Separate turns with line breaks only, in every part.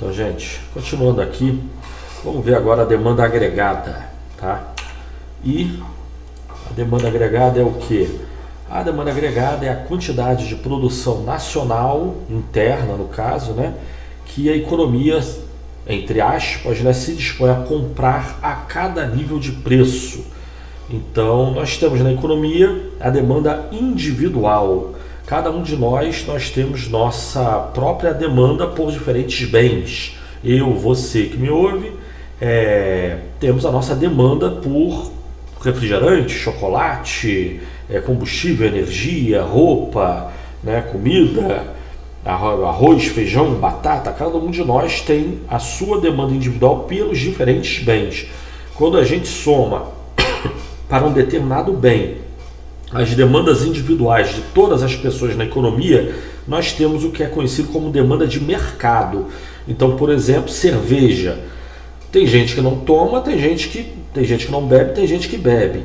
Então, gente, continuando aqui, vamos ver agora a demanda agregada, tá? E a demanda agregada é o que? A demanda agregada é a quantidade de produção nacional, interna no caso, né, que a economia, entre aspas, né, se dispõe a comprar a cada nível de preço. Então, nós temos na economia a demanda individual. Cada um de nós temos nossa própria demanda por diferentes bens. Eu, você que me ouve, temos a nossa demanda por refrigerante, chocolate, combustível, energia, roupa, né, comida, arroz, feijão, batata. Cada um de nós tem a sua demanda individual pelos diferentes bens. Quando a gente soma para um determinado bem as demandas individuais de todas as pessoas na economia, nós temos o que é conhecido como demanda de mercado. Então, por exemplo, cerveja. Tem gente que não toma, tem gente que não bebe, tem gente que bebe.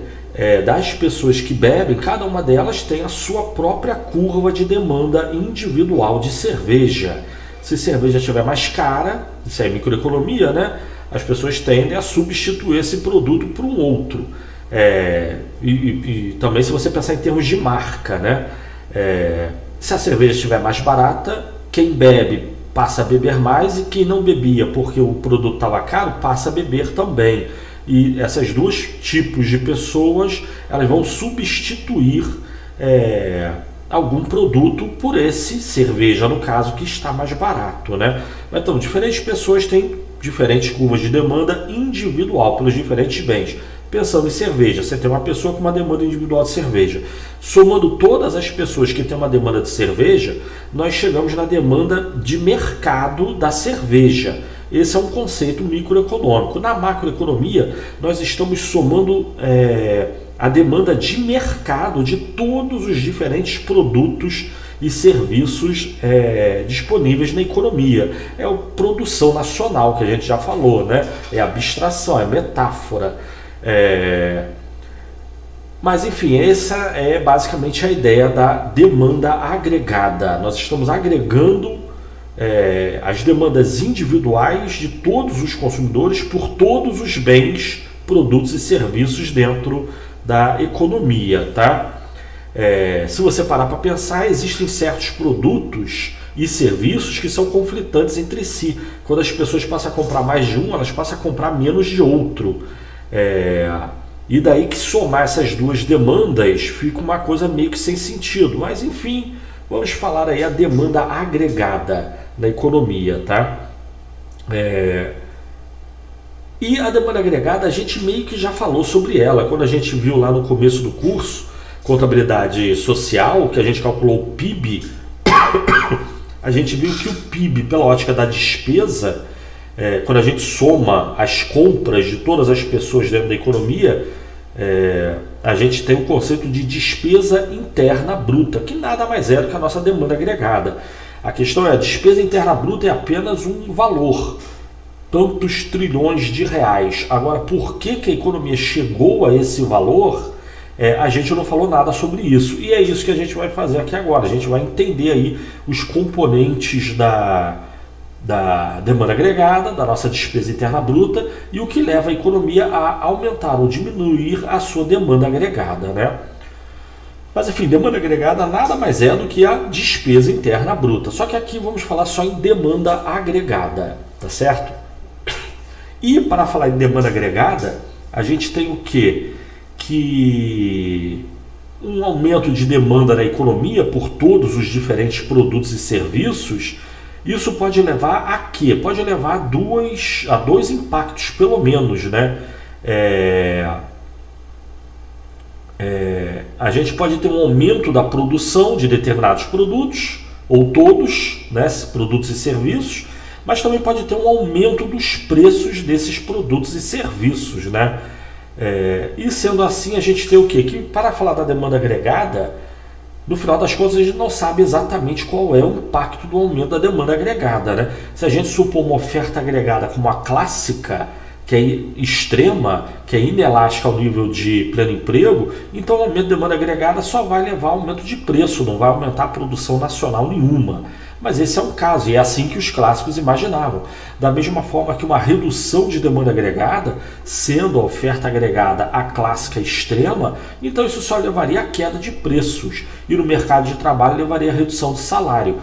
Das pessoas que bebem, cada uma delas tem a sua própria curva de demanda individual de cerveja. Se cerveja estiver mais cara, isso é microeconomia, né? As pessoas tendem a substituir esse produto por um outro. E também se você pensar em termos de marca, né? Se a cerveja estiver mais barata, quem bebe passa a beber mais, e quem não bebia porque o produto estava caro passa a beber também. E essas dois tipos de pessoas, elas vão substituir algum produto por esse, cerveja no caso, que está mais barato, né? Então, diferentes pessoas têm diferentes curvas de demanda individual pelos diferentes bens. Pensando em cerveja, você tem uma pessoa com uma demanda individual de cerveja. Somando todas as pessoas que têm uma demanda de cerveja, nós chegamos na demanda de mercado da cerveja. Esse é um conceito microeconômico. Na macroeconomia, nós estamos somando a demanda de mercado de todos os diferentes produtos e serviços disponíveis na economia. É a produção nacional, que a gente já falou, né? É abstração, é metáfora. Mas enfim, essa é basicamente a ideia da demanda agregada. Nós estamos agregando as demandas individuais de todos os consumidores por todos os bens, produtos e serviços dentro da economia, tá? Se você parar para pensar, existem certos produtos e serviços que são conflitantes entre si. Quando as pessoas passam a comprar mais de um, elas passam a comprar menos de outro. E daí que somar essas duas demandas fica uma coisa meio que sem sentido. Mas enfim, vamos falar aí a demanda agregada na economia, tá? E a demanda agregada, a gente meio que já falou sobre ela quando a gente viu lá no começo do curso Contabilidade Social, que a gente calculou o PIB. A gente viu que o PIB, pela ótica da despesa, quando a gente soma as compras de todas as pessoas dentro da economia, a gente tem o conceito de despesa interna bruta, que nada mais é do que a nossa demanda agregada. A questão é, a despesa interna bruta é apenas um valor, tantos trilhões de reais. Agora, por que a economia chegou a esse valor? A gente não falou nada sobre isso. E é isso que a gente vai fazer aqui agora. A gente vai entender aí os componentes da demanda agregada, da nossa despesa interna bruta, e o que leva a economia a aumentar ou diminuir a sua demanda agregada, né? Mas enfim, demanda agregada nada mais é do que a despesa interna bruta. Só que aqui vamos falar só em demanda agregada, tá certo? E para falar em demanda agregada, a gente tem o quê? Que um aumento de demanda na economia por todos os diferentes produtos e serviços, isso pode levar a quê? Pode levar a dois impactos, pelo menos, né? A gente pode ter um aumento da produção de determinados produtos, ou todos, né, produtos e serviços, mas também pode ter um aumento dos preços desses produtos e serviços, né? E sendo assim, a gente tem o quê? Que para falar da demanda agregada, no final das contas, a gente não sabe exatamente qual é o impacto do aumento da demanda agregada, né? Se a gente supor uma oferta agregada como a clássica, que é extrema, que é inelástica ao nível de pleno emprego, então o aumento de demanda agregada só vai levar a aumento de preço, não vai aumentar a produção nacional nenhuma. Mas esse é um caso, e é assim que os clássicos imaginavam. Da mesma forma que uma redução de demanda agregada, sendo a oferta agregada a clássica extrema, então isso só levaria à queda de preços, e no mercado de trabalho levaria à redução de salário.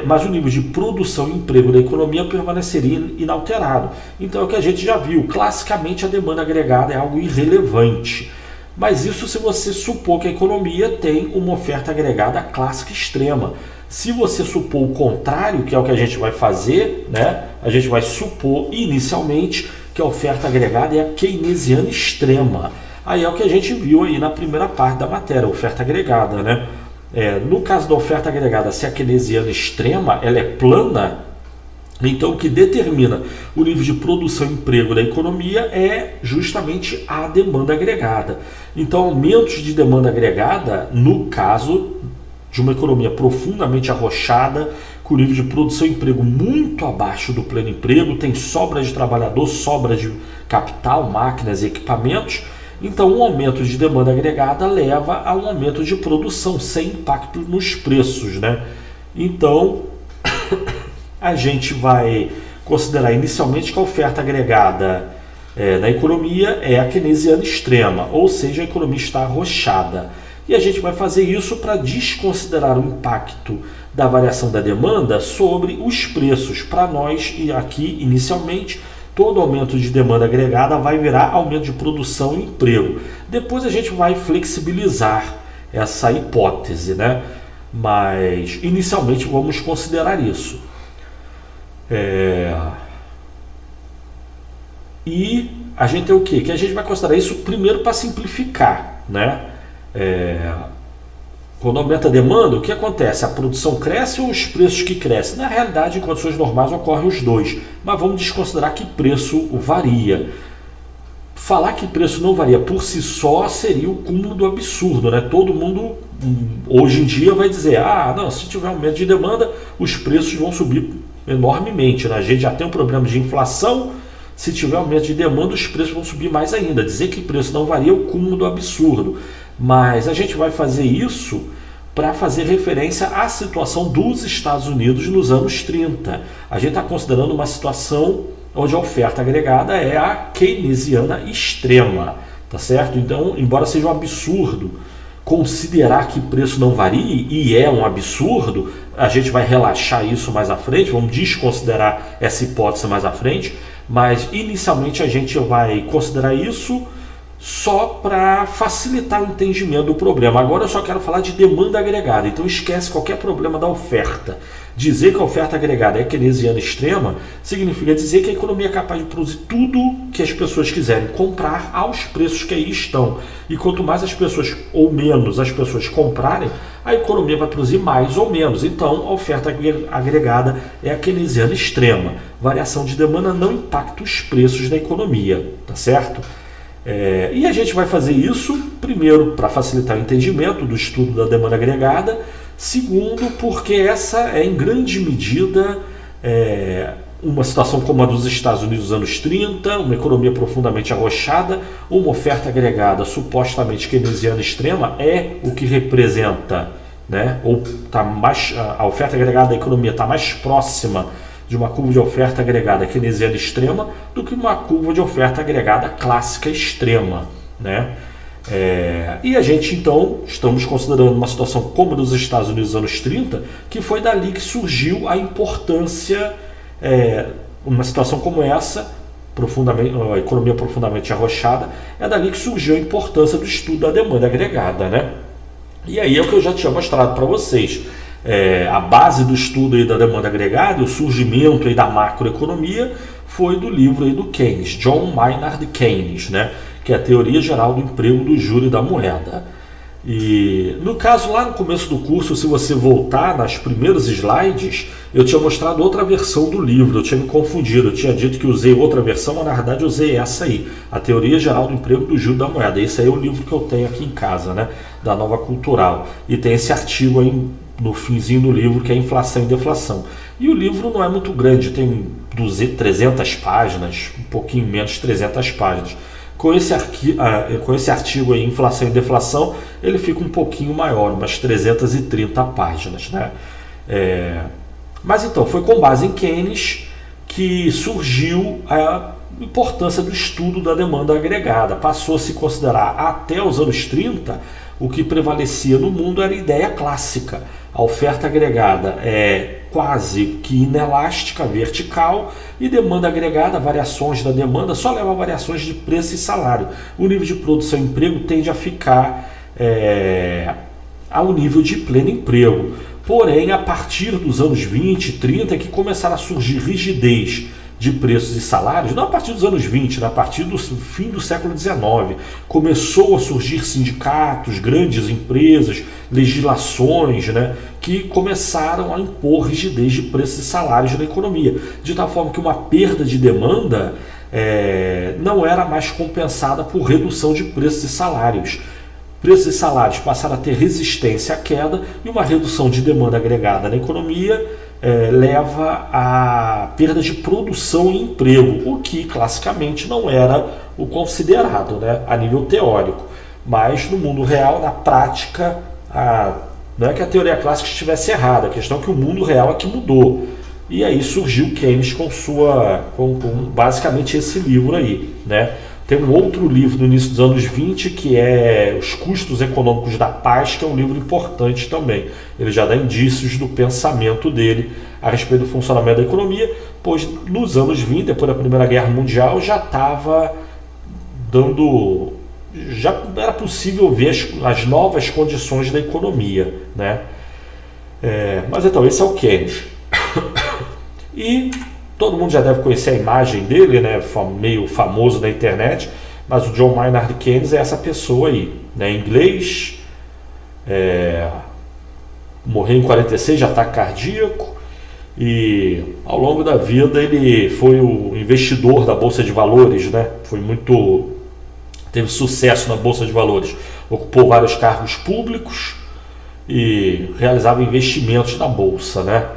Mas o nível de produção e emprego da economia permaneceria inalterado. Então é o que a gente já viu, classicamente a demanda agregada é algo irrelevante. Mas isso se você supor que a economia tem uma oferta agregada clássica extrema. Se você supor o contrário, que é o que a gente vai fazer, né? A gente vai supor inicialmente que a oferta agregada é a keynesiana extrema. Aí é o que a gente viu aí na primeira parte da matéria, a oferta agregada, né? No caso da oferta agregada, se a keynesiana extrema ela é plana, então o que determina o nível de produção e emprego da economia é justamente a demanda agregada. Então aumentos de demanda agregada, no caso de uma economia profundamente arrochada, com nível de produção e emprego muito abaixo do pleno emprego, tem sobra de trabalhador, sobra de capital, máquinas e equipamentos. Então, um aumento de demanda agregada leva a um aumento de produção, sem impacto nos preços, né? Então, a gente vai considerar inicialmente que a oferta agregada na economia é a keynesiana extrema, ou seja, a economia está arrochada. E a gente vai fazer isso para desconsiderar o impacto da variação da demanda sobre os preços. Para nós, e aqui, inicialmente, todo aumento de demanda agregada vai virar aumento de produção e emprego. Depois a gente vai flexibilizar essa hipótese, né? Mas inicialmente vamos considerar isso. E a gente tem o quê? Que a gente vai considerar isso primeiro para simplificar, né? Quando aumenta a demanda, o que acontece? A produção cresce ou os preços que crescem? Na realidade, em condições normais, ocorrem os dois. Mas vamos desconsiderar que preço varia. Falar que preço não varia por si só seria o cúmulo do absurdo, né? Todo mundo, hoje em dia, vai dizer, não, se tiver aumento de demanda, os preços vão subir enormemente, né? A gente já tem um problema de inflação, se tiver aumento de demanda, os preços vão subir mais ainda. Dizer que preço não varia é o cúmulo do absurdo. Mas a gente vai fazer isso para fazer referência à situação dos Estados Unidos nos anos 30. A gente está considerando uma situação onde a oferta agregada é a keynesiana extrema, tá certo? Então, embora seja um absurdo considerar que preço não varie, e é um absurdo, a gente vai relaxar isso mais à frente, vamos desconsiderar essa hipótese mais à frente, mas inicialmente a gente vai considerar isso só para facilitar o entendimento do problema. Agora eu só quero falar de demanda agregada, então esquece qualquer problema da oferta. Dizer que a oferta agregada é keynesiana extrema significa dizer que a economia é capaz de produzir tudo que as pessoas quiserem comprar aos preços que aí estão. E quanto mais as pessoas ou menos as pessoas comprarem, a economia vai produzir mais ou menos. Então a oferta agregada é a keynesiana extrema. Variação de demanda não impacta os preços da economia, tá certo? E a gente vai fazer isso, primeiro, para facilitar o entendimento do estudo da demanda agregada, segundo, porque essa é, em grande medida, uma situação como a dos Estados Unidos nos anos 30, uma economia profundamente arrochada, uma oferta agregada supostamente keynesiana extrema é o que representa, né, ou tá mais, a oferta agregada da economia está mais próxima de uma curva de oferta agregada keynesiana extrema do que uma curva de oferta agregada clássica extrema, né? E a gente então estamos considerando uma situação como a dos Estados Unidos nos anos 30, que foi dali que surgiu a importância, uma situação como essa, a economia profundamente arrochada, é dali que surgiu a importância do estudo da demanda agregada, né? E aí é o que eu já tinha mostrado para vocês. A base do estudo aí da demanda agregada, o surgimento aí da macroeconomia, foi do livro aí do Keynes, John Maynard Keynes, né? Que é a Teoria Geral do Emprego, do Juro e da Moeda. E no caso, lá no começo do curso, se você voltar nas primeiros slides, eu tinha mostrado outra versão do livro, eu tinha me confundido, eu tinha dito que usei outra versão, mas na verdade eu usei essa aí, a Teoria Geral do Emprego, do Juro e da Moeda. Esse aí é o livro que eu tenho aqui em casa, né? Da Nova Cultural. E tem esse artigo aí no finzinho do livro, que é Inflação e Deflação. E o livro não é muito grande, tem 300 páginas, um pouquinho menos de 300 páginas. Com esse artigo aí, Inflação e Deflação, ele fica um pouquinho maior, umas 330 páginas, né? Mas então, foi com base em Keynes que surgiu a importância do estudo da demanda agregada. Passou a se considerar, até os anos 30, o que prevalecia no mundo era a ideia clássica. A oferta agregada é quase que inelástica, vertical, e demanda agregada, variações da demanda, só leva a variações de preço e salário. O nível de produção e emprego tende a ficar ao nível de pleno emprego. Porém, a partir dos anos 20, 30, que começaram a surgir rigidez de preços e salários, não a partir dos anos 20, a partir do fim do século XIX, começou a surgir sindicatos, grandes empresas, legislações, que começaram a impor rigidez de preços e salários na economia, de tal forma que uma perda de demanda não era mais compensada por redução de preços e salários. Preços e salários passaram a ter resistência à queda, e uma redução de demanda agregada na economia leva a perda de produção e emprego, o que classicamente não era o considerado, a nível teórico. Mas no mundo real, na prática, não é que a teoria clássica estivesse errada, a questão é que o mundo real é que mudou. E aí surgiu Keynes com basicamente esse livro aí, Tem um outro livro no início dos anos 20 que é Os Custos Econômicos da Paz, que é um livro importante também. Ele já dá indícios do pensamento dele a respeito do funcionamento da economia, pois nos anos 20, depois da Primeira Guerra Mundial, já era possível ver as novas condições da economia, Mas então, esse é o Keynes. E todo mundo já deve conhecer a imagem dele, meio famoso na internet, mas o John Maynard Keynes é essa pessoa aí, inglês, morreu em 46 de ataque cardíaco, e ao longo da vida ele foi o investidor da Bolsa de Valores, teve sucesso na Bolsa de Valores, ocupou vários cargos públicos e realizava investimentos na Bolsa,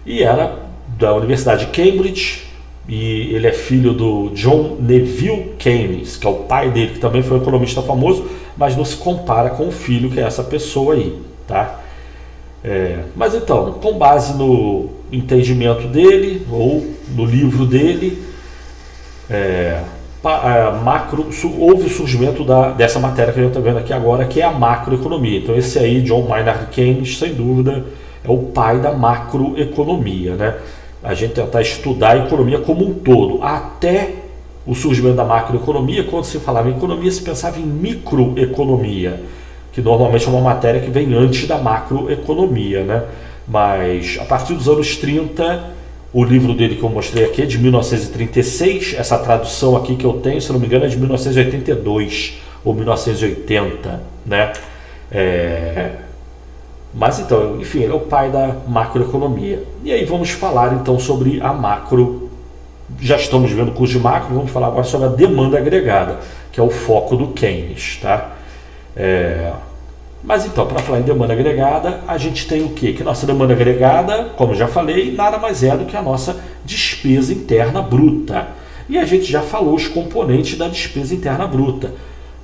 e era da Universidade de Cambridge, e ele é filho do John Neville Keynes, que é o pai dele, que também foi um economista famoso, mas não se compara com o filho, que é essa pessoa aí, Mas então, com base no entendimento dele, ou no livro dele, houve o surgimento dessa matéria que a gente está vendo aqui agora, que é a macroeconomia. Então esse aí, John Maynard Keynes, sem dúvida, é o pai da macroeconomia, A gente tentar estudar a economia como um todo, até o surgimento da macroeconomia. Quando se falava em economia, se pensava em microeconomia, que normalmente é uma matéria que vem antes da macroeconomia, Mas a partir dos anos 30, o livro dele que eu mostrei aqui é de 1936, essa tradução aqui que eu tenho, se não me engano, é de 1982 ou 1980, Mas então, enfim, ele é o pai da macroeconomia. E aí vamos falar então sobre a macro. Já estamos vendo o curso de macro, vamos falar agora sobre a demanda agregada, que é o foco do Keynes, Mas então, para falar em demanda agregada, a gente tem o quê? Que nossa demanda agregada, como já falei, nada mais é do que a nossa despesa interna bruta. E a gente já falou os componentes da despesa interna bruta.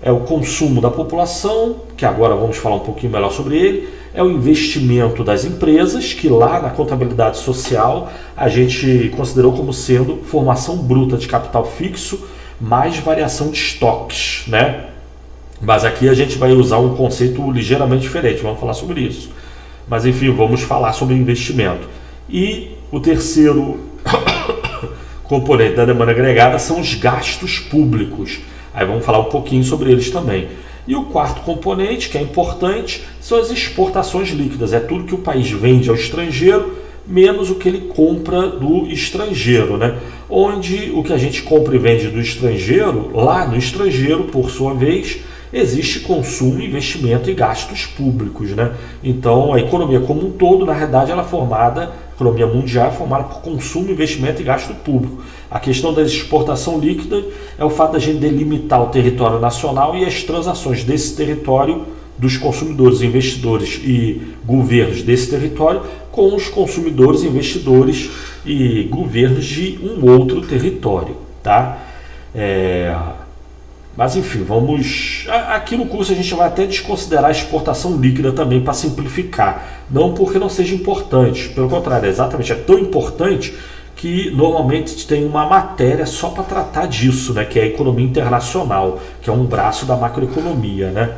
É o consumo da população, que agora vamos falar um pouquinho melhor sobre ele, é o investimento das empresas, que lá na contabilidade social a gente considerou como sendo formação bruta de capital fixo mais variação de estoques, Mas aqui a gente vai usar um conceito ligeiramente diferente, vamos falar sobre isso. Mas enfim, vamos falar sobre investimento. E o terceiro componente da demanda agregada são os gastos públicos. Aí vamos falar um pouquinho sobre eles também. E o quarto componente, que é importante, são as exportações líquidas. É tudo que o país vende ao estrangeiro, menos o que ele compra do estrangeiro, Onde o que a gente compra e vende do estrangeiro, lá no estrangeiro, por sua vez, existe consumo, investimento e gastos públicos, Então a economia como um todo, na realidade, ela é formada, a economia mundial é formada por consumo, investimento e gasto público. A questão da exportação líquida é o fato da gente delimitar o território nacional e as transações desse território, dos consumidores, investidores e governos desse território, com os consumidores, investidores e governos de um outro território, Mas enfim, vamos... Aqui no curso a gente vai até desconsiderar a exportação líquida também para simplificar. Não porque não seja importante, pelo contrário, exatamente, é tão importante que normalmente tem uma matéria só para tratar disso, né, que é a economia internacional, que é um braço da macroeconomia, né?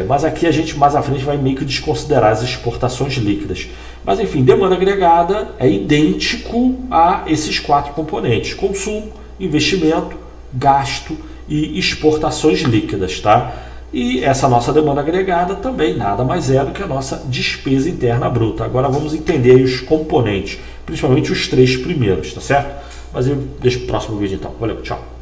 Mas aqui a gente mais à frente vai meio que desconsiderar as exportações líquidas. Mas enfim, demanda agregada é idêntico a esses 4 componentes: consumo, investimento, gasto e exportações líquidas, tá? E essa nossa demanda agregada também nada mais é do que a nossa despesa interna bruta. Agora vamos entender aí os componentes, principalmente os 3 primeiros, tá certo? Mas eu deixo pro próximo vídeo então. Valeu, tchau!